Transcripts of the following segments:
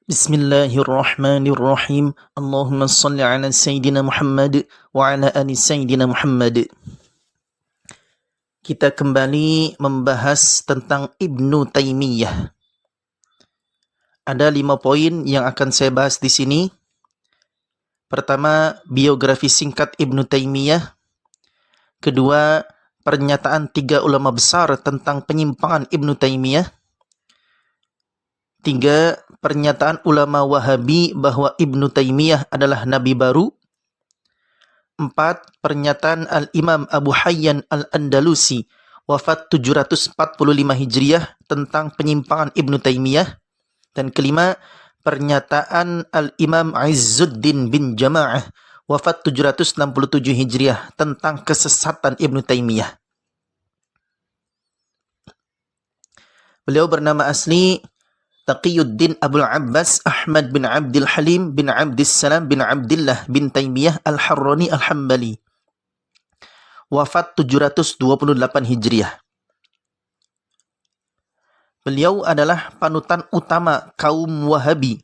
Bismillahirrahmanirrahim. Allahumma salli ala Sayyidina Muhammad wa ala ali Sayyidina Muhammad. Kita kembali membahas tentang Ibnu Taimiyah. Ada 5 poin yang akan saya bahas di sini. Pertama, biografi singkat Ibnu Taimiyah. Kedua, pernyataan 3 ulama besar tentang penyimpangan Ibnu Taimiyah. 3. Pernyataan ulama Wahabi bahwa Ibnu Taimiyah adalah nabi baru. 4. Pernyataan Al-Imam Abu Hayyan Al-Andalusi wafat 745 Hijriah tentang penyimpangan Ibnu Taimiyah. Dan kelima, pernyataan Al-Imam Izzuddin bin Jama'ah wafat 767 Hijriah tentang kesesatan Ibnu Taimiyah. Beliau bernama asli Taqiyuddin Abul Abbas Ahmad bin Abdul Halim bin Abdissalam bin Abdillah bin Taimiyah Al-Harrani Al-Hambali. Wafat 728 Hijriah. Beliau adalah panutan utama kaum Wahabi.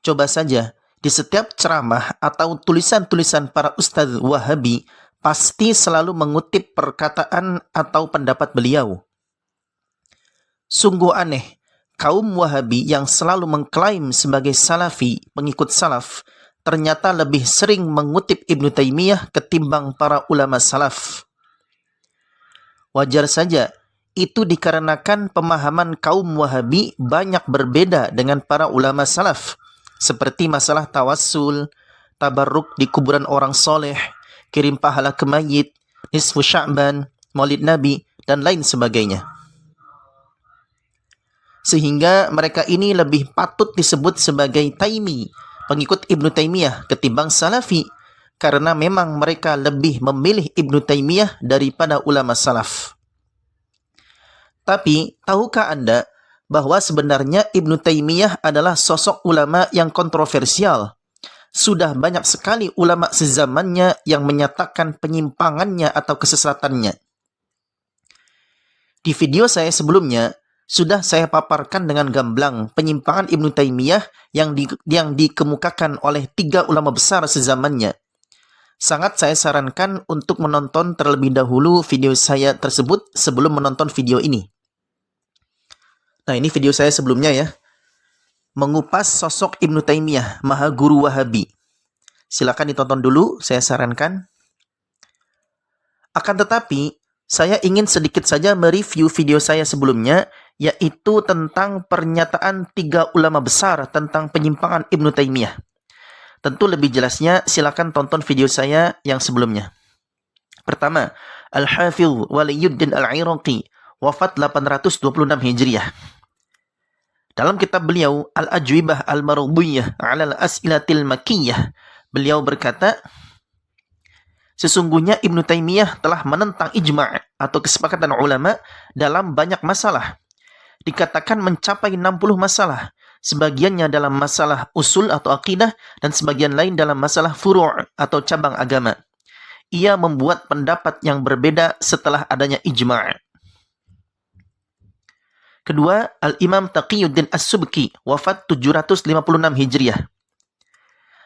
Coba saja, di setiap ceramah atau tulisan-tulisan para ustadz Wahabi pasti selalu mengutip perkataan atau pendapat beliau. Sungguh aneh, kaum Wahabi yang selalu mengklaim sebagai Salafi, pengikut Salaf, ternyata lebih sering mengutip Ibnu Taimiyah ketimbang para ulama Salaf. Wajar saja, itu dikarenakan pemahaman kaum Wahabi banyak berbeda dengan para ulama Salaf, seperti masalah tawassul, tabarruk di kuburan orang soleh, kirim pahala ke mayit, nisfu Sya'ban, Maulid Nabi, dan lain sebagainya. Sehingga mereka ini lebih patut disebut sebagai Taimi, pengikut Ibnu Taimiyah ketimbang Salafi, karena memang mereka lebih memilih Ibnu Taimiyah daripada ulama Salaf. Tapi, tahukah Anda bahwa sebenarnya Ibnu Taimiyah adalah sosok ulama yang kontroversial? Sudah banyak sekali ulama sezamannya yang menyatakan penyimpangannya atau kesesatannya. Di video saya sebelumnya, sudah saya paparkan dengan gamblang penyimpangan Ibnu Taimiyah yang dikemukakan oleh 3 ulama besar sezamannya. Sangat saya sarankan untuk menonton terlebih dahulu video saya tersebut sebelum menonton video ini. Nah, ini video saya sebelumnya ya. Mengupas sosok Ibnu Taimiyah, maha guru Wahabi. Silakan ditonton dulu, saya sarankan. Akan tetapi, saya ingin sedikit saja mereview video saya sebelumnya, yaitu tentang pernyataan 3 ulama besar tentang penyimpangan Ibnu Taimiyah. Tentu lebih jelasnya silakan tonton video saya yang sebelumnya. Pertama, Al-Hafidh Waliyuddin Al-Iraqi, wafat 826 Hijriah. Dalam kitab beliau, Al-Ajwibah Al-Marudiyah 'ala Al-As'ilatil Makkiyah, beliau berkata, sesungguhnya Ibnu Taimiyah telah menentang ijma' atau kesepakatan ulama dalam banyak masalah. Dikatakan mencapai 60 masalah, sebagiannya dalam masalah usul atau akidah, dan sebagian lain dalam masalah furu' atau cabang agama. Ia membuat pendapat yang berbeda setelah adanya ijma'. Kedua, Al-Imam Taqiyuddin As-Subki, wafat 756 Hijriah.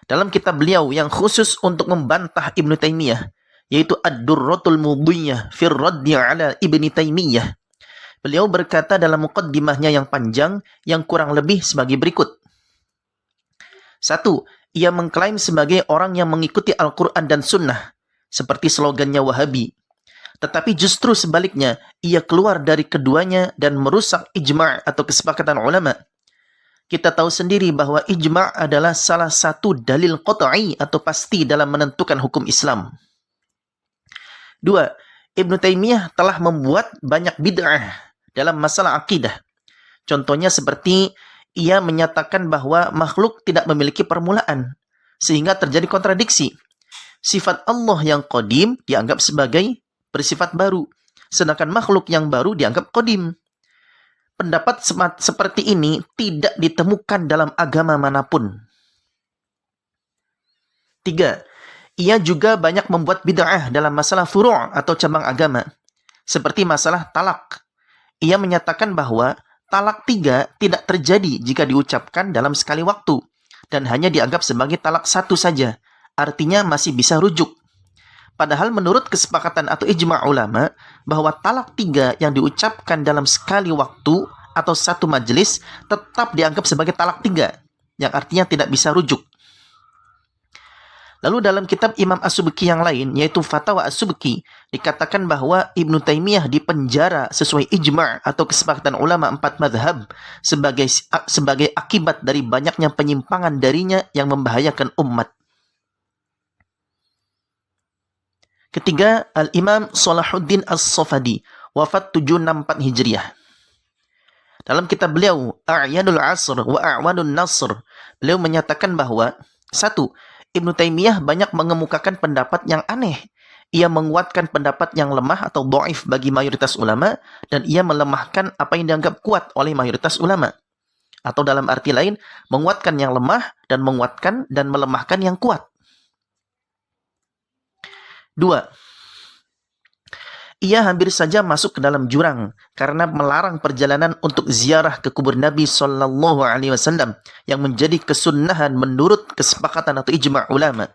Dalam kitab beliau yang khusus untuk membantah Ibnu Taimiyah, yaitu Ad-Durratul Mudhiyah fir Raddi 'ala Ibni Taimiyah, beliau berkata dalam muqaddimahnya yang panjang yang kurang lebih sebagai berikut. 1. Ia mengklaim sebagai orang yang mengikuti Al-Quran dan Sunnah, seperti slogannya Wahabi. Tetapi justru sebaliknya, ia keluar dari keduanya dan merusak ijma' atau kesepakatan ulama. Kita tahu sendiri bahwa ijma' adalah salah satu dalil qat'i atau pasti dalam menentukan hukum Islam. 2. Ibnu Taimiyah telah membuat banyak bid'ah dalam masalah akidah. Contohnya seperti ia menyatakan bahwa makhluk tidak memiliki permulaan, sehingga terjadi kontradiksi. Sifat Allah yang qadim dianggap sebagai bersifat baru, sedangkan makhluk yang baru dianggap qadim. Pendapat seperti ini tidak ditemukan dalam agama manapun. 3. Ia juga banyak membuat bid'ah dalam masalah furu' atau cabang agama, seperti masalah talak. Ia menyatakan bahwa talak 3 tidak terjadi jika diucapkan dalam sekali waktu dan hanya dianggap sebagai talak 1 saja. Artinya masih bisa rujuk. Padahal menurut kesepakatan atau ijma' ulama bahwa talak 3 yang diucapkan dalam sekali waktu atau satu majelis tetap dianggap sebagai talak 3 yang artinya tidak bisa rujuk. Lalu dalam kitab Imam As-Subki yang lain, yaitu Fatawa As-Subki, dikatakan bahwa Ibnu Taimiyah dipenjara sesuai ijma' atau kesepakatan ulama 4 madhab sebagai akibat dari banyaknya penyimpangan darinya yang membahayakan umat. Ketiga, Al-Imam Salahuddin As-Safadi, wafat 764 Hijriah. Dalam kitab beliau, A'yanul Asr wa A'wanun Nasr, beliau menyatakan bahwa 1. Ibnu Taimiyah banyak mengemukakan pendapat yang aneh. Ia menguatkan pendapat yang lemah atau dhaif bagi mayoritas ulama, dan ia melemahkan apa yang dianggap kuat oleh mayoritas ulama. Atau dalam arti lain, menguatkan yang lemah dan menguatkan dan melemahkan yang kuat. 2. Ia hampir saja masuk ke dalam jurang karena melarang perjalanan untuk ziarah ke kubur Nabi Sallallahu Alaihi Wasallam yang menjadi kesunnahan menurut kesepakatan atau ijma' ulama.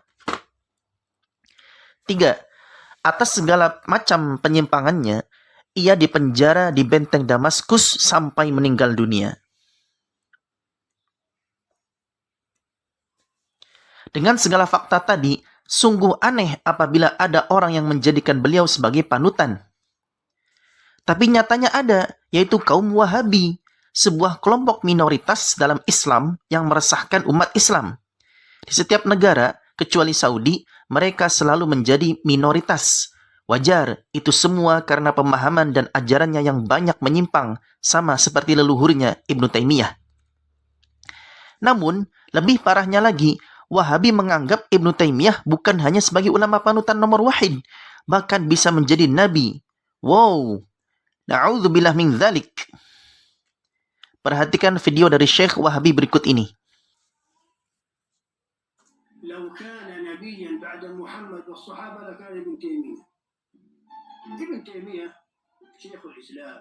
3. Atas segala macam penyimpangannya, ia dipenjara di benteng Damaskus sampai meninggal dunia. Dengan segala fakta tadi, sungguh aneh apabila ada orang yang menjadikan beliau sebagai panutan. Tapi nyatanya ada, yaitu kaum Wahabi, sebuah kelompok minoritas dalam Islam yang meresahkan umat Islam. Di setiap negara, kecuali Saudi, mereka selalu menjadi minoritas. Wajar, itu semua karena pemahaman dan ajarannya yang banyak menyimpang, sama seperti leluhurnya Ibnu Taimiyah. Namun, lebih parahnya lagi, Wahabi menganggap Ibnu Taimiyah bukan hanya sebagai ulama panutan nomor wahid, bahkan bisa menjadi nabi. Wow, na'udzubillah min dzalik. Perhatikan video dari Syekh Wahabi berikut ini. Lau kana nabiyyan ba'da Muhammad was sahaba lakana Ibnu Taimiyah. Ibnu Taimiyah Syekhul Islam.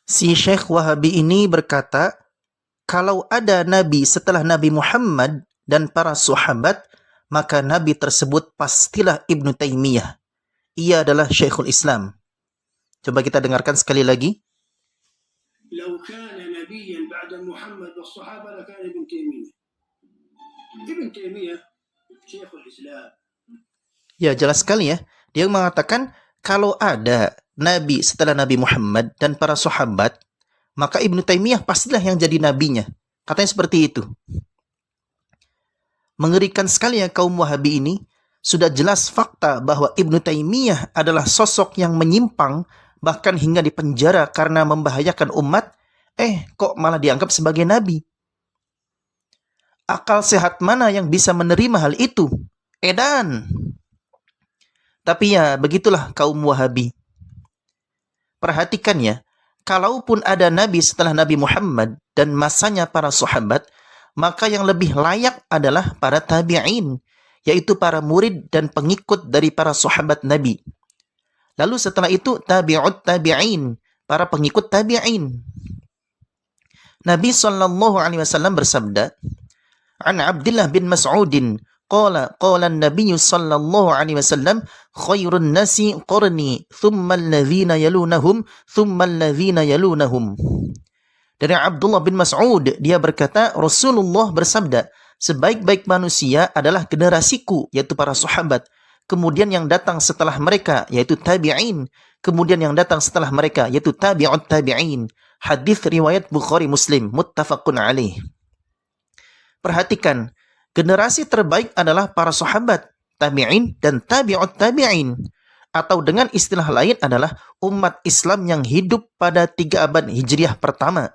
Si Syekh Wahabi ini berkata, kalau ada Nabi setelah Nabi Muhammad dan para sahabat, maka Nabi tersebut pastilah Ibnu Taimiyah. Ia adalah Syekhul Islam. Coba kita dengarkan sekali lagi. Lau kana nabiyyan ba'da Muhammad was sahaba lakana Ibnu Taimiyah. Ibnu Taimiyah Syekhul Islam. Ya, jelas sekali ya. Dia mengatakan kalau ada Nabi setelah Nabi Muhammad dan para sahabat, maka Ibnu Taimiyah pastilah yang jadi nabinya. Katanya seperti itu. Mengerikan sekali ya kaum Wahabi ini. Sudah jelas fakta bahwa Ibnu Taimiyah adalah sosok yang menyimpang, bahkan hingga dipenjara karena membahayakan umat. Kok malah dianggap sebagai nabi? Akal sehat mana yang bisa menerima hal itu? Edan. Tapi ya, begitulah kaum Wahabi. Perhatikan ya. Kalaupun ada Nabi setelah Nabi Muhammad dan masanya para sahabat, maka yang lebih layak adalah para tabi'in, yaitu para murid dan pengikut dari para sahabat Nabi. Lalu setelah itu tabi'ut tabi'in, para pengikut tabi'in. Nabi SAW bersabda, An Abdullah bin Mas'udin, qala an-nabiy sallallahu alaihi wasallam khairun nasi qarni thumma alladhina yalunahum thumma alladhina yalunahum. Dari Abdullah bin Mas'ud, dia berkata, Rasulullah bersabda, sebaik-baik manusia adalah generasiku, yaitu para sahabat. Kemudian yang datang setelah mereka, yaitu tabi'in. Kemudian yang datang setelah mereka, yaitu tabi'ut tabi'in. Hadis riwayat Bukhari Muslim, muttafaqun alaih. Perhatikan, generasi terbaik adalah para sahabat, tabi'in, dan tabi'ut tabi'in. Atau dengan istilah lain adalah umat Islam yang hidup pada 3 abad Hijriah pertama.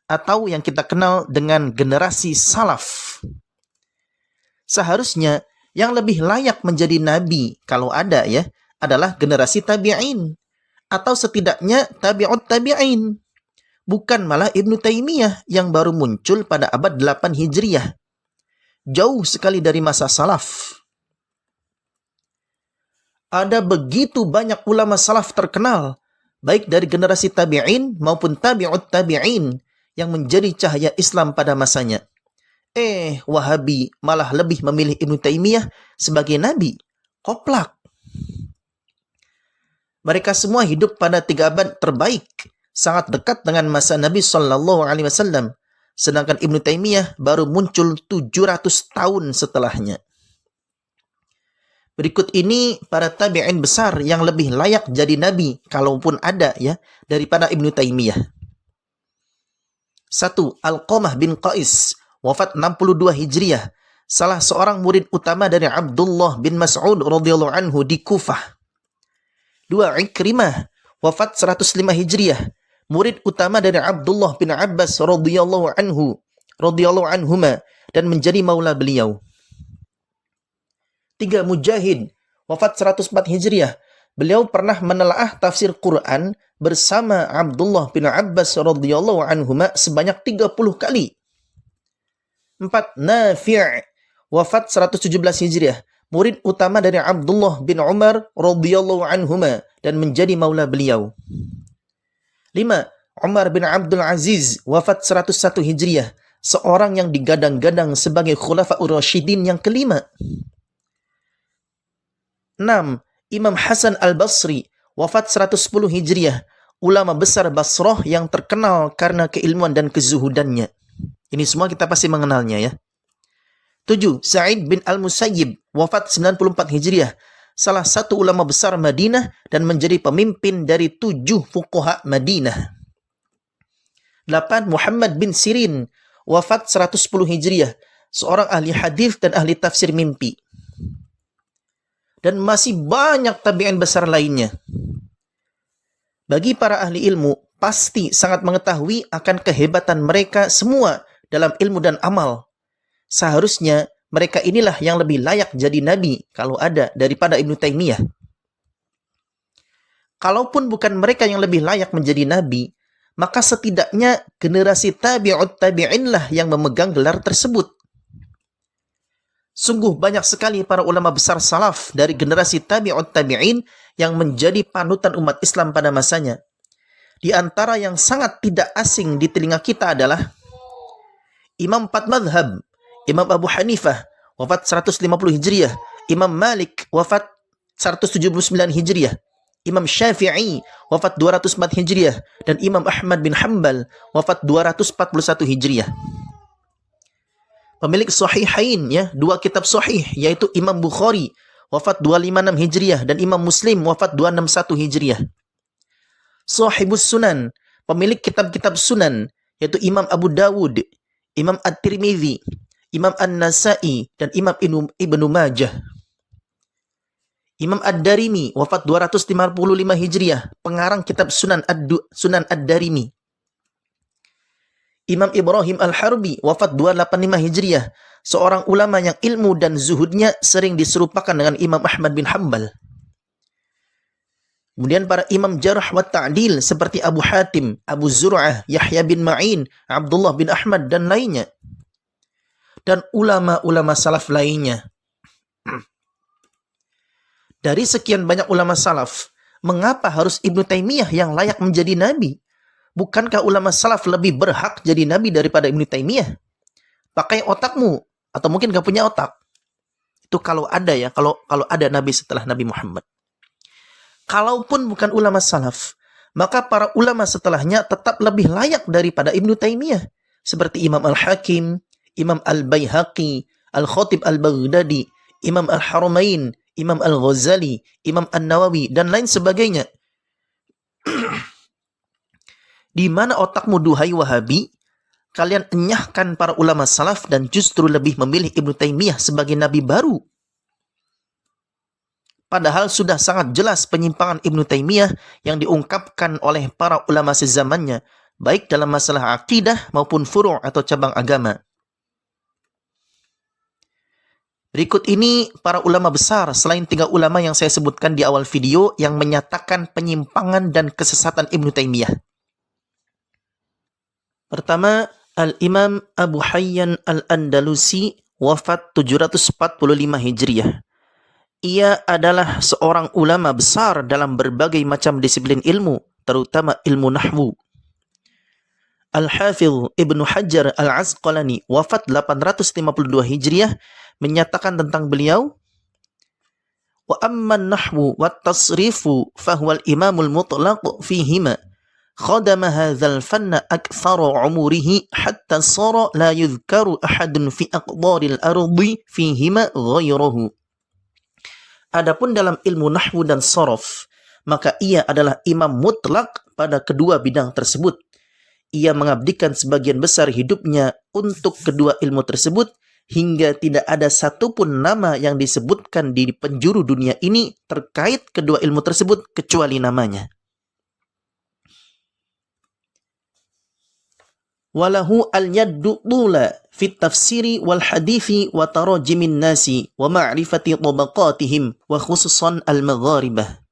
Atau yang kita kenal dengan generasi salaf. Seharusnya yang lebih layak menjadi nabi, kalau ada ya, adalah generasi tabi'in. Atau setidaknya tabi'ut tabi'in. Bukan malah Ibnu Taimiyah yang baru muncul pada abad 8 Hijriah. Jauh sekali dari masa salaf. Ada begitu banyak ulama salaf terkenal, baik dari generasi tabi'in maupun tabi'ut tabi'in yang menjadi cahaya Islam pada masanya. Wahabi malah lebih memilih Ibnu Taimiyah sebagai nabi. Koplak. Mereka semua hidup pada 3 abad terbaik, sangat dekat dengan masa Nabi Shallallahu Alaihi Wasallam. Sedangkan Ibnu Taimiyah baru muncul 700 tahun setelahnya. Berikut ini para tabi'in besar yang lebih layak jadi nabi, kalaupun ada ya, daripada Ibnu Taimiyah. 1. Alqamah bin Qais, wafat 62 Hijriah, salah seorang murid utama dari Abdullah bin Mas'ud radhiyallahu anhu di Kufah. 2. Ikrimah, wafat 105 Hijriah, murid utama dari Abdullah bin Abbas radhiyallahu anhuma dan menjadi maula beliau. 3. Mujahid, wafat 104 Hijriah. Beliau pernah menelaah tafsir Quran bersama Abdullah bin Abbas radhiyallahu anhuma sebanyak 30 kali. 4. Nafi', wafat 117 Hijriah. Murid utama dari Abdullah bin Umar radhiyallahu anhuma dan menjadi maula beliau. 5. Umar bin Abdul Aziz, wafat 101 Hijriah. Seorang yang digadang-gadang sebagai Khulafaur Rasyidin yang kelima. 6. Imam Hasan al-Basri, wafat 110 Hijriah, ulama besar Basrah yang terkenal karena keilmuan dan kezuhudannya. Ini semua kita pasti mengenalnya ya. 7. Sa'id bin al-Musayyib, wafat 94 Hijriah, salah satu ulama besar Madinah dan menjadi pemimpin dari 7 fuqaha Madinah. 8. Muhammad bin Sirin, wafat 110 Hijriah, seorang ahli hadis dan ahli tafsir mimpi. Dan masih banyak tabi'in besar lainnya. Bagi para ahli ilmu, pasti sangat mengetahui akan kehebatan mereka semua dalam ilmu dan amal. Seharusnya mereka inilah yang lebih layak jadi nabi kalau ada daripada Ibnu Taimiyah. Kalaupun bukan mereka yang lebih layak menjadi nabi, maka setidaknya generasi tabi'ut tabi'inlah yang memegang gelar tersebut. Sungguh banyak sekali para ulama besar salaf dari generasi tabi'ut tabi'in yang menjadi panutan umat Islam pada masanya. Di antara yang sangat tidak asing di telinga kita adalah Imam 4 madhab, Imam Abu Hanifah, wafat 150 Hijriah, Imam Malik, wafat 179 Hijriah, Imam Syafi'i, wafat 204 Hijriah, dan Imam Ahmad bin Hanbal, wafat 241 Hijriah. Pemilik Sahihain ya, 2 kitab sahih yaitu Imam Bukhari wafat 256 Hijriah dan Imam Muslim wafat 261 Hijriah. Sahibus Sunan, pemilik kitab-kitab Sunan yaitu Imam Abu Dawud, Imam At-Tirmidzi, Imam An-Nasa'i dan Imam Ibnu Majah. Imam Ad-Darimi wafat 255 Hijriah, pengarang kitab Sunan Ad-Darimi. Imam Ibrahim Al-Harbi wafat 285 Hijriah, seorang ulama yang ilmu dan zuhudnya sering diserupakan dengan Imam Ahmad bin Hanbal. Kemudian para imam jarh wa ta'dil seperti Abu Hatim, Abu Zur'ah, Yahya bin Ma'in, Abdullah bin Ahmad dan lainnya. Dan ulama-ulama salaf lainnya. Dari sekian banyak ulama salaf, mengapa harus Ibnu Taimiyah yang layak menjadi nabi? Bukankah ulama salaf lebih berhak jadi nabi daripada Ibnu Taimiyah? Pakai otakmu, atau mungkin gak punya otak. Itu kalau ada ya, kalau ada nabi setelah Nabi Muhammad. Kalaupun bukan ulama salaf, maka para ulama setelahnya tetap lebih layak daripada Ibnu Taimiyah. Seperti Imam Al-Hakim, Imam Al-Baihaqi, Al-Khatib Al-Baghdadi, Imam Al-Haramain, Imam Al-Ghazali, Imam An-Nawawi, dan lain sebagainya. Di mana otakmu duhai Wahabi? Kalian enyahkan para ulama salaf dan justru lebih memilih Ibnu Taimiyah sebagai nabi baru. Padahal sudah sangat jelas penyimpangan Ibnu Taimiyah yang diungkapkan oleh para ulama sezamannya, baik dalam masalah akidah maupun furu' atau cabang agama. Berikut ini para ulama besar selain 3 ulama yang saya sebutkan di awal video yang menyatakan penyimpangan dan kesesatan Ibnu Taimiyah. Pertama, Al-Imam Abu Hayyan Al-Andalusi, wafat 745 Hijriah. Ia adalah seorang ulama besar dalam berbagai macam disiplin ilmu, terutama ilmu nahwu. Al-Hafidh Ibnu Hajar Al-Asqalani wafat 852 Hijriah menyatakan tentang beliau, wa amman nahwu wat tasrifu fahuwa al-imamul mutlaq fihima khadama hadzal fanna aktsara umurihi hatta sara la yudhkaru ahadun fi aqdaril ardi fihima ghairuhu. Adapun dalam ilmu nahwu dan sharaf, maka ia adalah imam mutlak pada kedua bidang tersebut. Ia mengabdikan sebagian besar hidupnya untuk kedua ilmu tersebut hingga tidak ada satupun nama yang disebutkan di penjuru dunia ini terkait kedua ilmu tersebut kecuali namanya. Walahu al-yaddu tula fit tafsiri wal hadithi wa tarajimin nasi wa ma'rifati tabaqatihim wa khususan al-magharibah.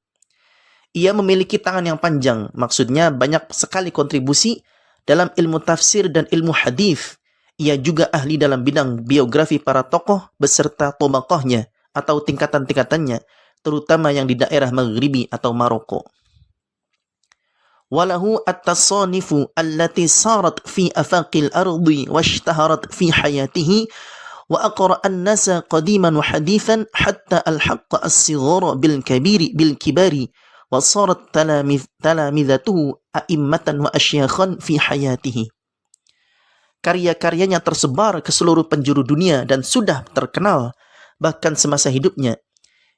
Ia memiliki tangan yang panjang, maksudnya banyak sekali kontribusi dalam ilmu tafsir dan ilmu hadis. Ia juga ahli dalam bidang biografi para tokoh beserta tabaqahnya atau tingkatan-tingkatannya, terutama yang di daerah Maghribi atau Maroko. Walahu at-tasanifu allati sarat fi afaqil ardi washtaharat fi hayatihi wa aqra an-nasa qadiman wa hadithan hatta al-haqqa as-sighara bil kibari wa sarat talamidatuhu a'immatan wa asyakhan fi hayatihi. Karya-karyanya tersebar ke seluruh penjuru dunia dan sudah terkenal bahkan semasa hidupnya.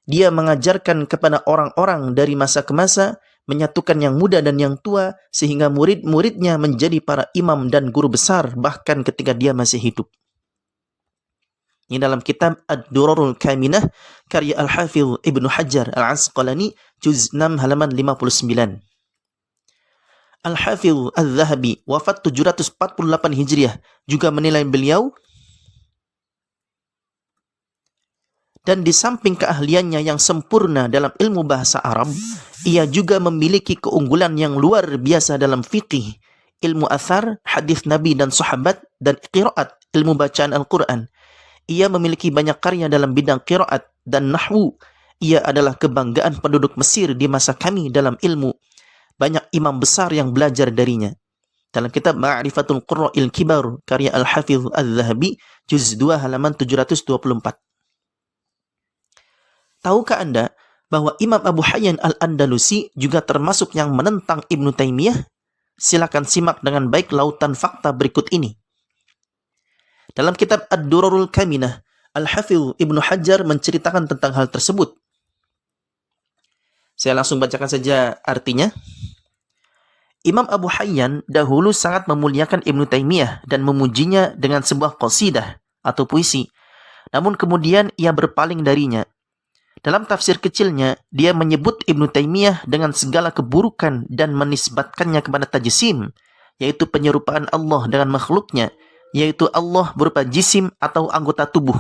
Dia mengajarkan kepada orang-orang dari masa ke masa, menyatukan yang muda dan yang tua, sehingga murid-muridnya menjadi para imam dan guru besar bahkan ketika dia masih hidup. Ini dalam kitab Ad-Durarul Kaminah karya Al-Hafidh Ibnu Hajar Al-Asqalani juz 6 halaman 59. Al-Hafidh Al-Zahabi wafat 748 Hijriah juga menilai beliau, dan di samping keahliannya yang sempurna dalam ilmu bahasa Arab, ia juga memiliki keunggulan yang luar biasa dalam fiqih, ilmu athar, hadis Nabi dan sahabat, dan qiraat, ilmu bacaan Al-Quran. Ia memiliki banyak karya dalam bidang qiraat dan nahwu. Ia adalah kebanggaan penduduk Mesir di masa kami dalam ilmu. Banyak imam besar yang belajar darinya. Dalam kitab Ma'rifatul Qurra'il Kibar karya Al-Hafidh Al-Zahabi juz 2 halaman 724. Tahukah Anda bahwa Imam Abu Hayyan Al-Andalusi juga termasuk yang menentang Ibnu Taimiyah? Silakan simak dengan baik lautan fakta berikut ini. Dalam kitab Ad-Durarul Kaminah, Al-Hafidh Ibnu Hajar menceritakan tentang hal tersebut. Saya langsung bacakan saja artinya. Imam Abu Hayyan dahulu sangat memuliakan Ibnu Taimiyah dan memujinya dengan sebuah qasidah atau puisi. Namun kemudian ia berpaling darinya. Dalam tafsir kecilnya, dia menyebut Ibnu Taimiyah dengan segala keburukan dan menisbatkannya kepada tajsim, yaitu penyerupaan Allah dengan makhluknya, yaitu Allah berupa jisim atau anggota tubuh.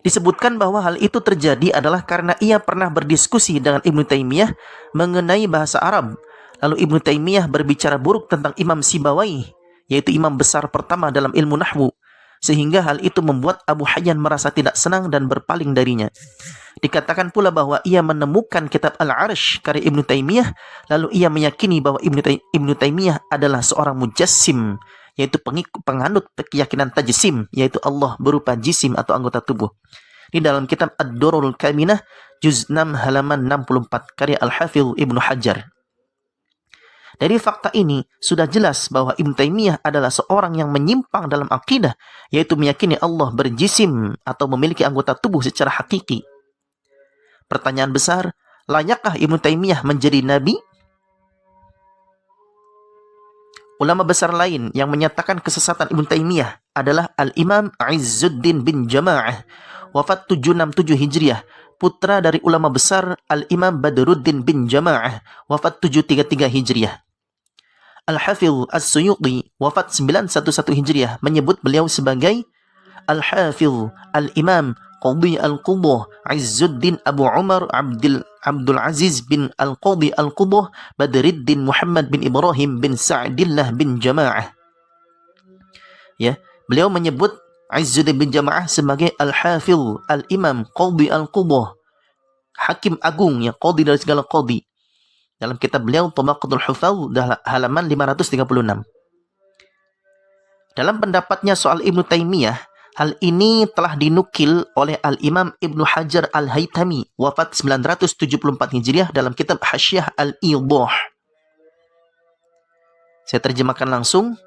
Disebutkan bahwa hal itu terjadi adalah karena ia pernah berdiskusi dengan Ibnu Taimiyah mengenai bahasa Arab. Lalu Ibnu Taimiyah berbicara buruk tentang Imam Sibawayh, yaitu imam besar pertama dalam ilmu nahwu. Sehingga hal itu membuat Abu Hayyan merasa tidak senang dan berpaling darinya. Dikatakan pula bahwa ia menemukan kitab Al-Arsh karya Ibnu Taimiyah, lalu ia meyakini bahwa Ibnu Taimiyah adalah seorang mujassim, yaitu penganut keyakinan tajsim, yaitu Allah berupa jisim atau anggota tubuh. Di dalam kitab Ad-Durarul Kaminah juz 6 halaman 64 karya Al-Hafidh Ibnu Hajar. Dari fakta ini sudah jelas bahwa Ibnu Taimiyah adalah seorang yang menyimpang dalam akidah, yaitu meyakini Allah berjisim atau memiliki anggota tubuh secara hakiki. Pertanyaan besar, layakkah Ibnu Taimiyah menjadi nabi? Ulama besar lain yang menyatakan kesesatan Ibnu Taimiyah adalah Al-Imam Izzuddin bin Jama'ah, wafat 767 Hijriah, putra dari ulama besar Al-Imam Badruddin bin Jama'ah, wafat 733 Hijriah. Al-Hafidh As-Suyuti, wafat 911 Hijriah, menyebut beliau sebagai Al-Hafidh Al-Imam Qadhi Al-Qudah Izzuddin Abu Umar Abdul Aziz bin Al-Qadhi Al-Qudah Badruddin Muhammad bin Ibrahim bin Sa'dillah bin Jama'ah. Ya, beliau menyebut Izzuddin bin Jama'ah sebagai Al-Hafidh Al-Imam Qadhi Al-Qudah, hakim agung, ya, qadhi dari segala qadhi. dalam kitab beliau Tabaqatul Hufadz halaman 536. Dalam pendapatnya soal Ibnu Taimiyah, hal ini telah dinukil oleh Al-Imam Ibnu Hajar Al-Haytami, wafat 974 Hijriah, dalam kitab Hasyiah Al-Idah. Saya terjemahkan langsung.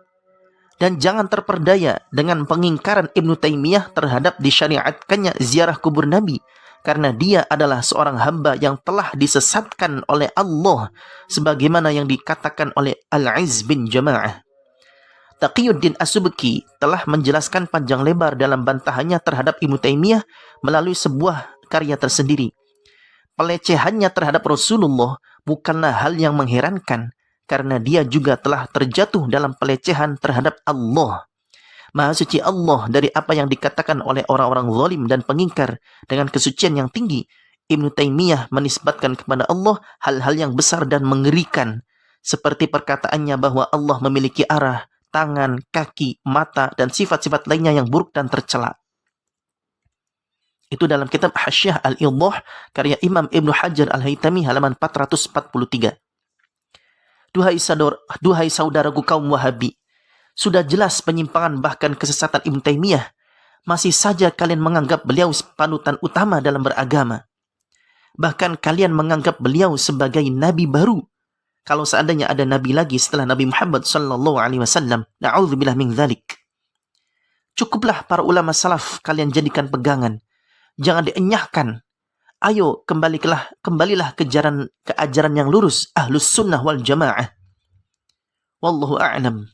Dan jangan terperdaya dengan pengingkaran Ibnu Taimiyah terhadap disyariatkannya ziarah kubur Nabi, karena dia adalah seorang hamba yang telah disesatkan oleh Allah, sebagaimana yang dikatakan oleh Al-Izz bin Jama'ah. Taqiyuddin As-Subki telah menjelaskan panjang lebar dalam bantahannya terhadap Ibnu Taimiyah melalui sebuah karya tersendiri. Pelecehannya terhadap Rasulullah bukanlah hal yang mengherankan, karena dia juga telah terjatuh dalam pelecehan terhadap Allah. Maha suci Allah dari apa yang dikatakan oleh orang-orang zalim dan pengingkar. Dengan kesucian yang tinggi, Ibnu Taimiyah menisbatkan kepada Allah hal-hal yang besar dan mengerikan, seperti perkataannya bahwa Allah memiliki arah, tangan, kaki, mata, dan sifat-sifat lainnya yang buruk dan tercela. Itu dalam kitab Hasyiah Al-Idah karya Imam Ibnu Hajar Al-Haytami halaman 443. Duhai saudaraku kaum Wahabi, sudah jelas penyimpangan bahkan kesesatan Ibnu Taimiyah, masih saja kalian menganggap beliau panutan utama dalam beragama. Bahkan kalian menganggap beliau sebagai nabi baru, kalau seandainya ada nabi lagi setelah Nabi Muhammad sallallahu alaihi wasallam. Na'udzubillah min dzalik. Cukuplah para ulama salaf kalian jadikan pegangan, jangan dienyahkan. Ayo kembalilah ke ajaran yang lurus Ahlus Sunnah wal Jamaah. Wallahu a'lam.